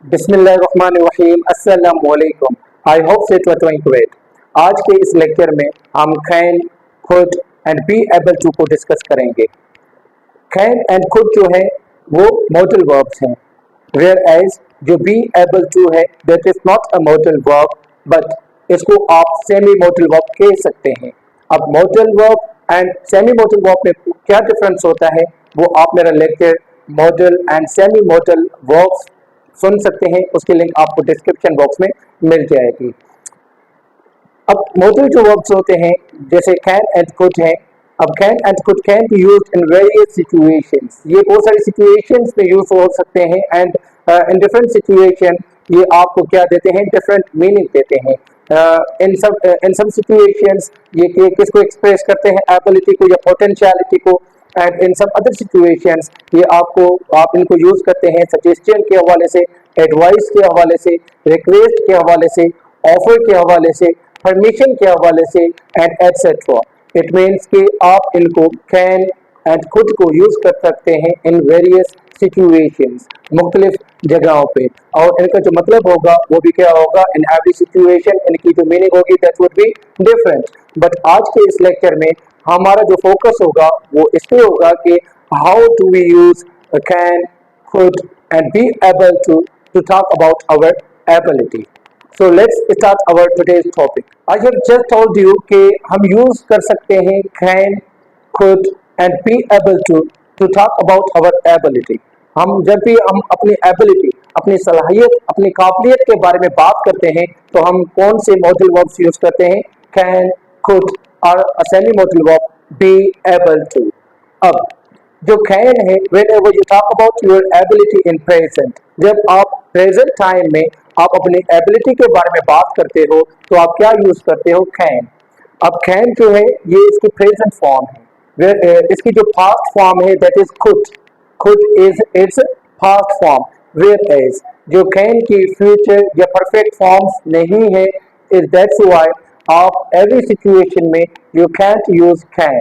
बिस्मिल्लाहिर्रहमानिर्रहीम अस्सलामुअलैकुम। I hope that you are doing great. आज के इस लेक्चर में हम can, could and be able to को डिस्कस करेंगे। कैन एंड कुड जो है वो मॉडल वर्ब्स हैं, वेयर एज जो बी एबल टू है that is not a modal verb but इसको आप सेमी मॉडल वर्ब कह सकते हैं। अब modal verb and semi modal verb में क्या डिफरेंस होता है वो आप मेरा lecture modal and semi modal verbs सुन सकते हैं, उसकी लिंक आपको डिस्क्रिप्शन बॉक्स में मिल जाएगी। अब मॉडल जो वर्ब्स होते हैं जैसे कैन एंड कुड हैं, अब can and could can be used in various situations. ये बहुत सारी सिचुएशंस में यूज हो सकते हैं एंड इन डिफरेंट सिचुएशन ये आपको क्या देते हैं, डिफरेंट मीनिंग देते हैं। इन सम सिचुएशंस ये किसको एक्सप्रेस करते हैं, एबिलिटी को या पोटेंशियलिटी को, and in some other situations ये आप इनको यूज करते हैं सजेशन के हवाले से, एडवाइस के हवाले से, रिक्वेस्ट के हवाले से, ऑफर के हवाले से, परमिशन के हवाले से एंड एटसेट्रा। इट मीन्स कि आप इनको कैन एंड कुड को यूज कर सकते हैं इन वेरियस सिचुएशंस, मुख्तलिफ जगहों पे, और इनका जो मतलब होगा वो भी क्या होगा, इन एवरी सिचुएशन इनकी जो मीनिंग होगी that would be different. But आज के इस लेक्चर में हमारा जो फोकस होगा वो इस पे होगा कि how do we use can, could and be able to talk about our ability. So let's start our today's topic. I have just told you कि हम यूज कर सकते हैं can, could and be able to talk about our ability. हम जब भी हम अपनी एबिलिटी, अपनी सलाहियत, अपनी काबिलियत के बारे में बात करते हैं तो हम कौन से मॉडल वर्ब्स यूज करते हैं, कैन, कुड और semi modal verb be able to. अब जो कैन है, whenever you talk about your ability in present, जब आप प्रेजेंट टाइम में आप अपनी एबिलिटी के बारे में बात करते हो तो आप क्या यूज करते हो, कैन। अब कैन जो है ये इसकी प्रेजेंट फॉर्म है, इसकी जो पास्ट फॉर्म है that is could. Could is its past form, whereas जो कैन की फ्यूचर या परफेक्ट फॉर्म्स नहीं है, इज दैट्स व्हाई आप एवरी सिचुएशन में यू कैंट यूज कैन,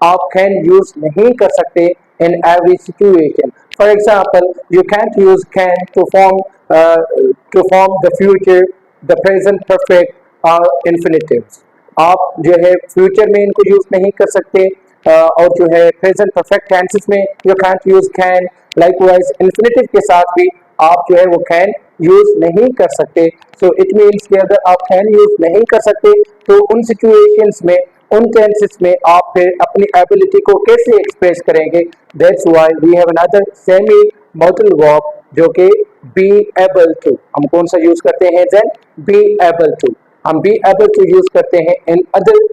आप कैन यूज नहीं कर सकते in every situation. For example you can't use can to form the future, the present perfect और इन्फिनिटिव्स। आप जो है फ्यूचर में इनको यूज नहीं कर सकते, और जो है प्रेजेंट परफेक्ट टेंसेस में you can't use can. Likewise infinitive के साथ भी आप जो है वो कैन यूज नहीं कर सकते। सो इट मीन्स कि अगर आप कैन यूज नहीं कर सकते तो उन सिचुएशंस में, उन टेंसेस में आप फिर अपनी एबिलिटी को कैसे एक्सप्रेस करेंगे। That's why we have another semi modal verb जो कि बी एबल टू। हम कौन सा यूज करते हैं देन, बी एबल टू। हम बी एबल टू यूज करते हैं इन अदर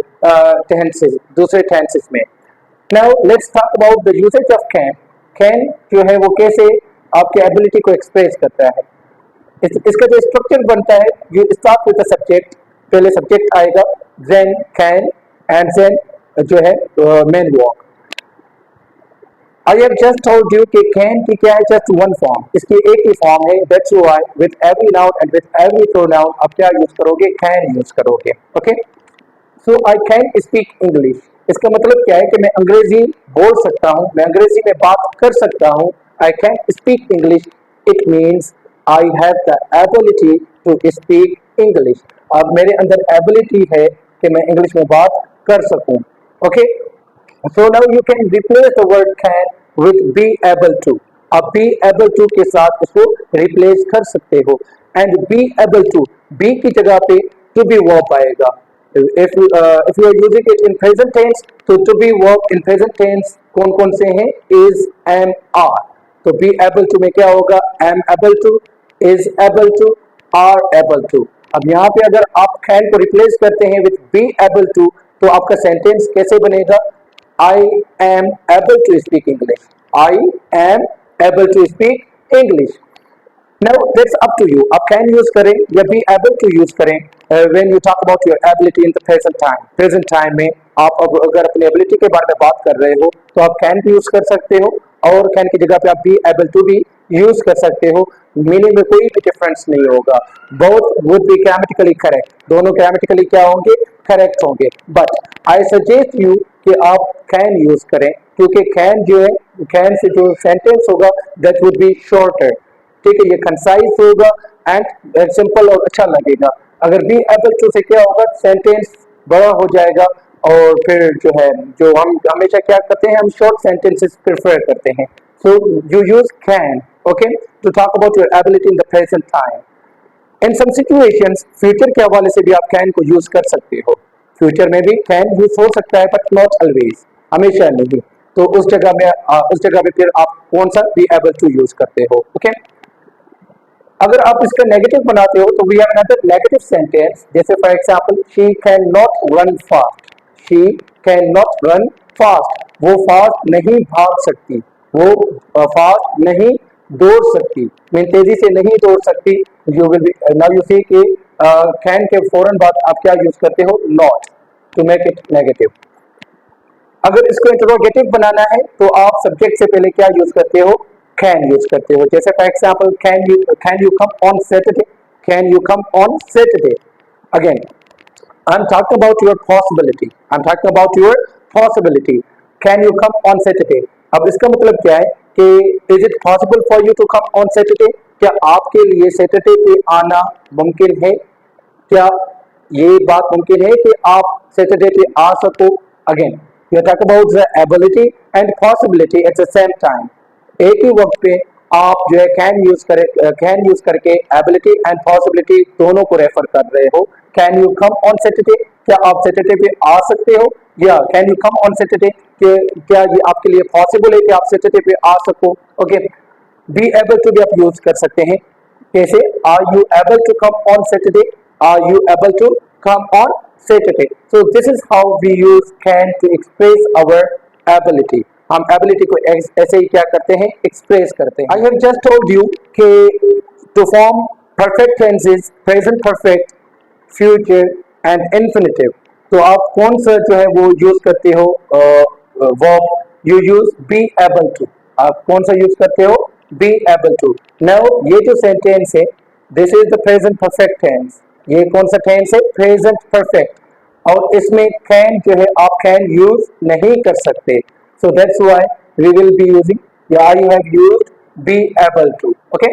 टेंसेस, दूसरे टेंसेस में। Now let's talk about the usage of can. Can जो है वो कैसे आपकी एबिलिटी को एक्सप्रेस करता है। इसका जो स्ट्रक्चर बनता है, you start with the subject, पहले सब्जेक्ट आएगा, देन कैन एंड देन जो है main verb. I have just told you कि कैन की क्या है, जस्ट वन फॉर्म, इसकी एक ही फॉर्म है। That's why with every noun and with every pronoun आप क्या यूज करोगे, कैन यूज करोगे। Okay, so I can speak English. इसका मतलब क्या है कि मैं अंग्रेजी बोल सकता हूँ, मैं अंग्रेजी में बात कर सकता हूँ। I can speak English, it means I have the ability to speak English. अब मेरे अंदर एबिलिटी है कि मैं इंग्लिश में बात कर सकूं। Okay, so now you can replace the word can with be able to. आप बी एबल टू के साथ इसको रिप्लेस कर सकते हो and be able to, be की जगह पे टू बी वर्ब आएगा। if you are using it in present tense तो to be verb in present tense कौन कौन से हैं, is, am, are। तो be able to में क्या होगा, am able to, is able to, are able to। अब यहाँ पे अगर आप can को रिप्लेस करते हैं with be able to तो आपका सेंटेंस कैसे बनेगा, I am able to speak English, I am able to speak English। Now that's up to you, आप can यूज करें या be able to यूज करें when you talk about your ability in the present time। present time में आप अगर अपनी ability के बारे में बात कर रहे हो तो आप can भी यूज कर सकते हो और can की जगह पे आप be able to भी यूज कर सकते हो। मीनिंग में कोई भी डिफरेंस नहीं होगा, both would be grammatically correct, दोनों grammatically क्या होंगे, करेक्ट होंगे। बट आई सजेस्ट यू कि आप can यूज करें क्योंकि can जो है, can से जो सेंटेंस होगा दैट वुड बी शॉर्टर। ठीक है, ये कंसाइज होगा एंड सिंपल और अच्छा लगेगा। अगर बी एबल टू से क्या होगा, सेंटेंस बड़ा हो जाएगा और फिर जो है, जो हम हमेशा क्या करते हैं, हम शॉर्ट सेंटेंसेस प्रेफर करते हैं। So you use can, okay, to talk about your ability in the present time. In some situations future के हवाले से भी आप कैन को यूज कर सकते हो। फ्यूचर में भी कैन यूज हो सकता है बट नॉट ऑलवेज, हमेशा नहीं। तो उस जगह में फिर आप कौन सा बी एबल टू यूज करते हो, ओके। अगर आप इसका नेगेटिव बनाते हो तो we have another negative sentence, जैसे for example she can not run fast. She can not run fast, वो फास्ट नहीं भाग सकती, वो फास्ट नहीं दौड़ सकती, मीन तेजी से नहीं दौड़ सकती। You will be, now you see कि कैन के फौरन बाद आप क्या यूज करते हो, not, to make it negative. अगर इसको इंटरोगेटिव बनाना है तो आप सब्जेक्ट से पहले क्या यूज करते हो, कैन यूज करते हो। जैसे for example can you come on Saturday, can you come on Saturday. Again I am talking about your possibility, I am talking about your possibility, can you come on Saturday. अब इसका मतलब क्या है कि is it possible for you to come on Saturday, क्या आपके लिए Saturday पे आना मुमकिन है, क्या ये बात मुमकिन है कि आप सैटरडे पे आ सको। Again we are talking about the ability and possibility at the same time. एक ही वक्त पे आप जो है कैन यूज करके एबिलिटी एंड पॉसिबिलिटी दोनों को रेफर कर रहे हो। Can you come on Saturday, क्या आप सैटरडे पे आ सकते हो, या can you come on Saturday, क्या ये आपके लिए पॉसिबल है कि आप सैटरडे पे आ सको। ओके, बी एबल टू भी आप यूज कर सकते हैं। कैसे, are you able to come on Saturday, are you able to come on Saturday. So this is how we use can to express our ability. हम एबिलिटी को ऐसे ही क्या करते हैं, एक्सप्रेस करते हैं। I have just told you कि to form perfect tenses, present perfect, future and infinitive, तो आप कौन सा जो है वो यूज करते हो, verb, you use be able to. आप कौन सा यूज करते हो, बी एबल टू। नाउ ये जो सेंटेंस है, this is the present perfect tense. ये कौन सा टेंस है, प्रेजेंट परफेक्ट, और इसमें कैन जो है आप कैन यूज नहीं कर सकते। So that's why we will be using, या I have used be able to, okay.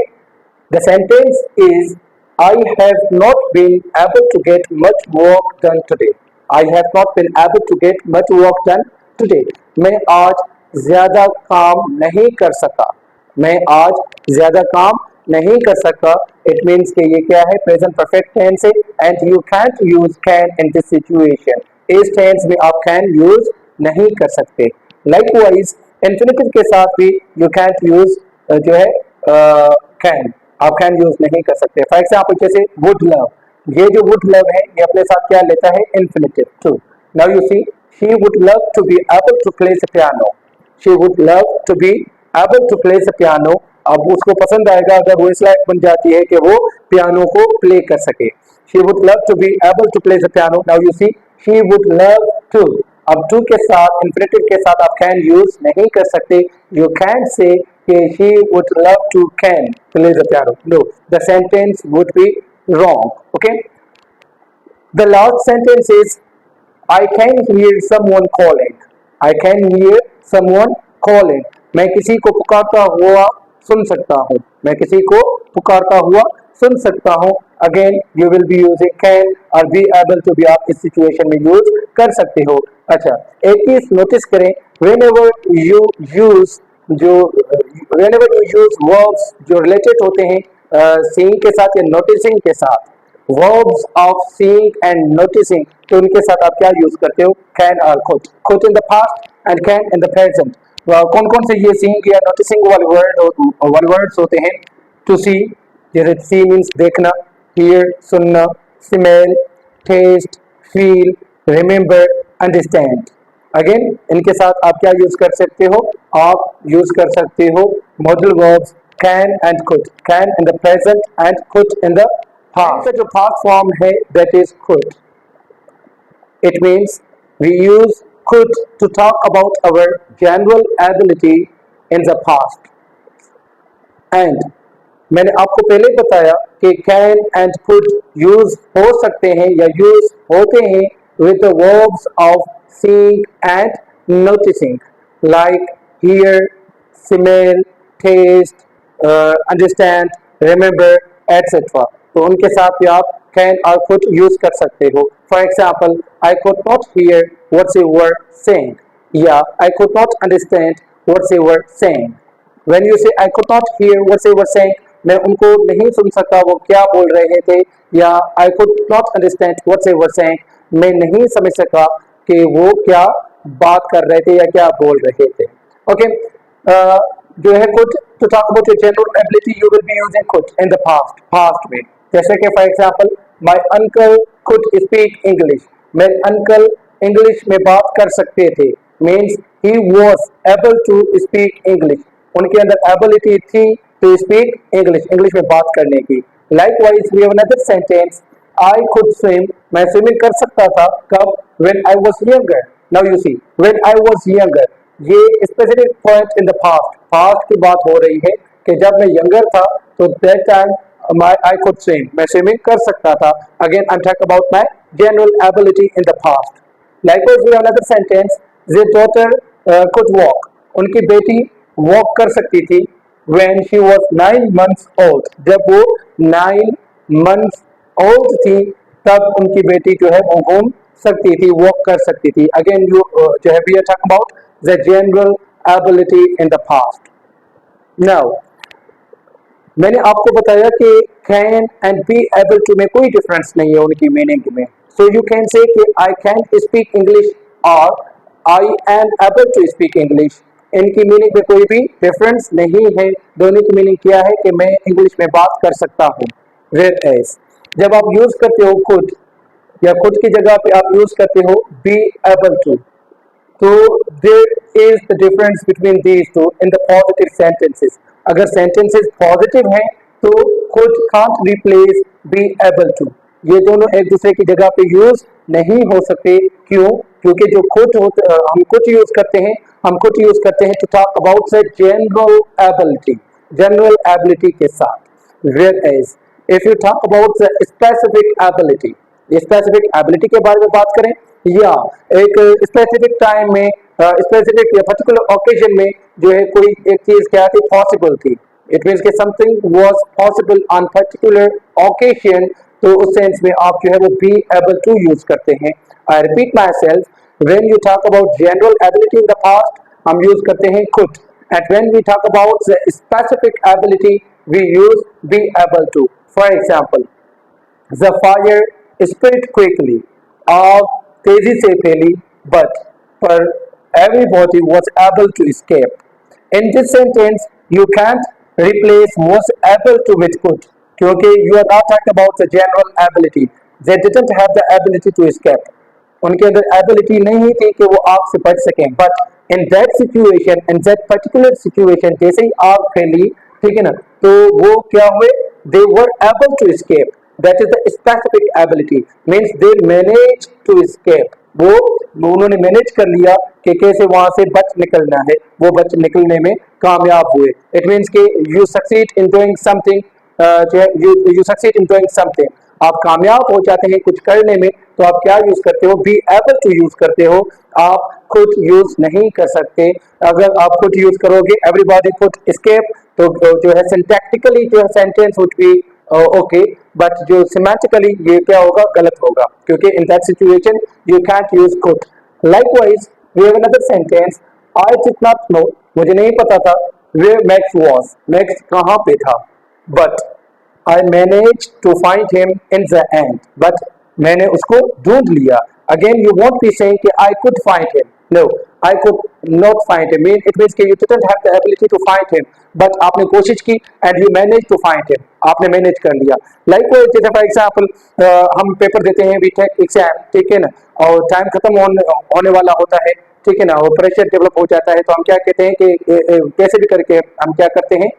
The sentence is, I have not been able to get much work done today. I have not been able to get much work done today. मैं आज ज्यादा काम नहीं कर सका, मैं आज ज्यादा काम नहीं कर सका। It means कि ये क्या है, present perfect tense है, and you can't use can in this situation. इस tense में आप can use नहीं कर सकते। Likewise, infinitive के साथ भी you can't use जो है can, आप कैन यूज नहीं कर सकते। फॉर एग्जाम्पल जैसे वुड लव, ये जो वुड लव है ये अपने साथ क्या लेता है, infinitive to. Now you see, she would love to be able to play the piano, she would love to be able to play the piano. अब उसको पसंद आएगा अगर वो इस लायक बन जाती है कि वो पियानो को प्ले कर सके। She would love to be able to play the piano. Now you see, she would love to, अब टू के साथ, इन्फिनिटिव के साथ आप कैन यूज नहीं कर सकते। You can say she would love to can play the piano. No, the sentence would be wrong. Okay. The last sentence is, I can hear someone calling. I can hear someone calling. मैं किसी को पुकारता हुआ सुन सकता हूँ, मैं किसी को पुकारता हुआ सुन सकता हूँ। Again, you will be using can और be able to भी आप इस situation में use कर सकते हो। अच्छा, एक चीज नोटिस करें, whenever you use जो whenever you use verbs जो रिलेटेड होते हैं seeing के साथ या noticing के साथ, verbs of seeing and noticing, तो उनके साथ आप क्या यूज करते हो, can और could। could in the past and can in the present। कौन कौन से ये seeing या noticing वाले वर्ड्स होते हैं, to see, जैसे see means देखना, hear सुनना, smell, taste, feel, remember, understand। Again इनके साथ आप क्या यूज कर सकते हो, आप यूज कर सकते हो modal verbs can and could, can in the present and could in the past. का जो पास्ट फॉर्म है that is could. It means we use could to talk about our general ability in the past. And मैंने आपको पहले बताया कि can and could use हो सकते हैं या यूज होते हैं with the verbs of seeing and noticing, like hear, smell, taste, understand, remember etcetera. तो उनके साथ भी आप कैन और कुड यूज कर सकते हो। For example, I could not hear what you were saying, या I could not understand what you were saying. When you say I could not hear what they were saying, मैं उनको नहीं सुन सका वो क्या बोल रहे थे, या I could not understand what they were saying, मैं नहीं समझ सका कि वो क्या बात कर रहे थे या क्या बोल रहे थे। ओके, जो है could to talk about your general ability you will be using could in the past में, जैसे कि for example my uncle could speak English, मेरे अंकल इंग्लिश में बात कर सकते थे, means he was able to speak English, उनके अंदर एबिलिटी थी टू स्पीक इंग्लिश, इंग्लिश में बात करने की। Likewise we have another sentence, I could swim, मैं स्विमिंग कर सकता था कब, when I was younger. Now you see when I was younger, ये specific point in the past की बात हो रही है कि जब मैं यंगर था तो that time I could swim, मैं स्विमिंग कर सकता था। Again I am talking about my general ability in the past. Likewise we have another sentence, their daughter could walk, उनकी बेटी वॉक कर सकती थी when she was 9 months old, जब वो 9 months old थी तब उनकी बेटी जो है वो घूम सकती थी, वॉक कर सकती थी। अगेन यू जो है we are talking about the general ability in the past. Now मैंने आपको बताया कि can and be able to में कोई डिफरेंस नहीं है उनकी मीनिंग में। सो यू कैन से कि आई कैन स्पीक इंग्लिश और I am able to speak English, इनकी मीनिंग में कोई भी डिफरेंस नहीं है। दोनों की मीनिंग क्या है कि मैं इंग्लिश में बात कर सकता हूँ। वेयर एज जब आप यूज करते हो खुद या खुद की जगह पे आप यूज करते हो बी एबल टू, तो there is the difference between these two in the positive sentences. अगर सेंटेंसेस पॉजिटिव हैं तो could can't replace be able to, ये दोनों एक दूसरे की जगह पे यूज नहीं हो सकते। क्यों? क्योंकि जो खुद हम खुद यूज करते हैं, हम खुद यूज करते हैं to talk about the general ability के साथ। Where as if you talk about the specific ability, specific ability के बारे में बात करें या एक स्पेसिफिक टाइम में स्पेसिफिक या पर्टिकुलर ओकेजन में जो है कोई एक चीज क्या थी, पॉसिबल थी, इट मीन्स कि something was possible on particular occasion, तो उस सेंस में आप जो है वो बी एबल टू यूज करते हैं। I repeat myself, when you talk about general ability in the past हम यूज करते हैं could, and when we talk about the specific ability we use be able to. For example, the fire spread quickly, आग तेजी से फैली, but पर everybody was able to escape. In this sentence, you can't replace was able to with could, क्योंकि you are not talking about the general ability. They didn't have the ability to escape. उनके अंदर ability नहीं थी कि वो आग से बच सकें, but in that situation, in that particular situation, जैसे ही आग फैली, ठीक है ना, तो वो क्या हुए, they were able to escape. That is the specific ability, means they managed to escape. वो उन्होंने मैनेज कर लिया कि कैसे वहां से बच निकलना है, वो बच निकलने में कामयाब हुए। इट मीन्स कि you succeed in doing something, you succeed in doing something, आप कामयाब हो जाते हैं कुछ करने में, तो आप क्या यूज करते हो, बी एबल टू यूज करते हो, आप खुद यूज नहीं कर सकते। अगर आप खुद यूज करोगे एवरीबॉडी कुड एस्केप, तो जो है सिंटैक्टिकली जो है sentence would be okay, but जो सिमेंटिकली ये क्या होगा, गलत होगा, क्योंकि in that situation you can't use could. Likewise we have another sentence, I did not know, मुझे नहीं पता था, वेयर मैक्स वाज, मैक्स कहाँ पे था, but I manage to find him in the end, but मैंने उसको ढूंढ लिया। Again you won't be saying कि I could find him, no, I could not find him, it means कि you didn't have the ability to find him, but आपने कोशिश की and you manage to find him, आपने manage कर लिया। Likewise जैसे for example हम paper देते हैं बीटेक एग्जाम, ठीक है ना, और टाइम खत्म होने वाला होता है, ठीक है ना, और प्रेशर डेवलप हो जाता है, तो हम क्या कहते हैं कि कैसे भी करके हम क्या करते हैं,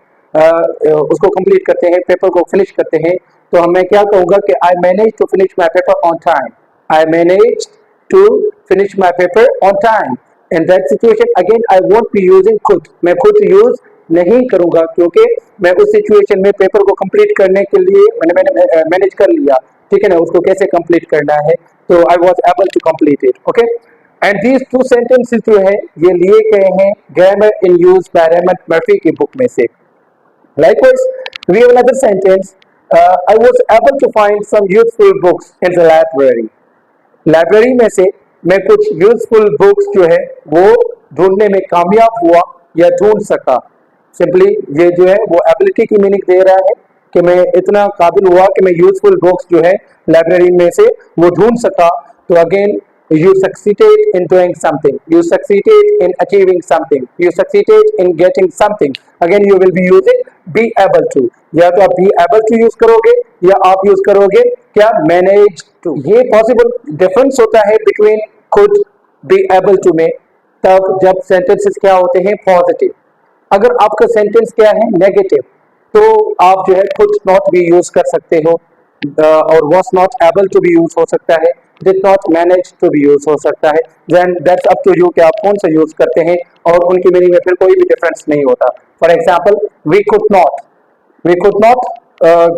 उसको कंप्लीट करते हैं, पेपर को फिनिश करते हैं। तो मैं क्या कहूँगा कि I manage to finish my paper on time, I manage to finish my paper on time. In that situation again I won't be using could, मैं खुद यूज नहीं करूंगा, क्योंकि मैं उस सिचुएशन में पेपर को कंप्लीट करने के लिए मैंने मैनेज कर लिया, ठीक है ना, उसको कैसे कंप्लीट करना है, तो I was able to complete it. Okay, and these two sentences जो है ये लिए गए हैं grammar in use by Raymond Murphy की बुक में से। Likewise, we have another sentence. I was able to find some useful books in the library. Library में से मैं कुछ यूजफुल बुक्स जो है वो ढूंढने में कामयाब हुआ या ढूंढ सका. सिंपली ये जो है वो एबिलिटी की मीनिंग दे रहा है कि मैं इतना काबिल हुआ कि मैं यूजफुल बुक्स जो है लाइब्रेरी में से वो ढूंढ सका. तो again you succeeded in doing something, you succeeded in achieving something, you succeeded in getting something. Again you will be using be able to. या तो आप be able to यूज करोगे या आप यूज करोगे क्या manage to. ये possible difference होता है between could, be able to में तब जब सेंटेंसेस क्या होते हैं पॉजिटिव. अगर आपका सेंटेंस क्या है नेगेटिव तो आप जो है कुड नॉट भी यूज कर सकते हो और was not able to be use हो सकता है, did not manage to be use हो सकता है. Then that's up to you कि आप कौन सा यूज करते हैं और उनकी मीनिंग में फिर कोई भी डिफरेंस नहीं होता. For example we could not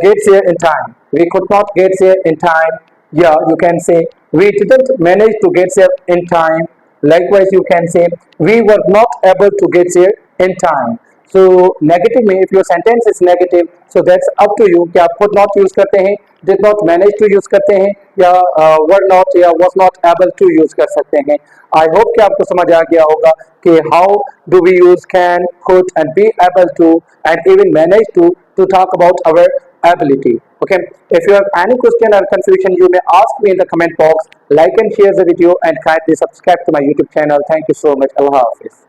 get there in time, we could not get there in time. Yeah, you can say we didn't manage to get there in time. Likewise you can say we were not able to get there in time. So negative में if your sentence is negative, so that's up to you कि आप could not use करते हैं, did not manage to use करते हैं या were not या was not able to use कर सकते हैं. I hope कि आपको समझ आ गया होगा कि how do we use can, could and be able to and even manage to talk about our ability. Okay, if you have any question or confusion you may ask me in the comment box. Like and share the video and kindly subscribe to my YouTube channel. Thank you so much. Allah Hafiz.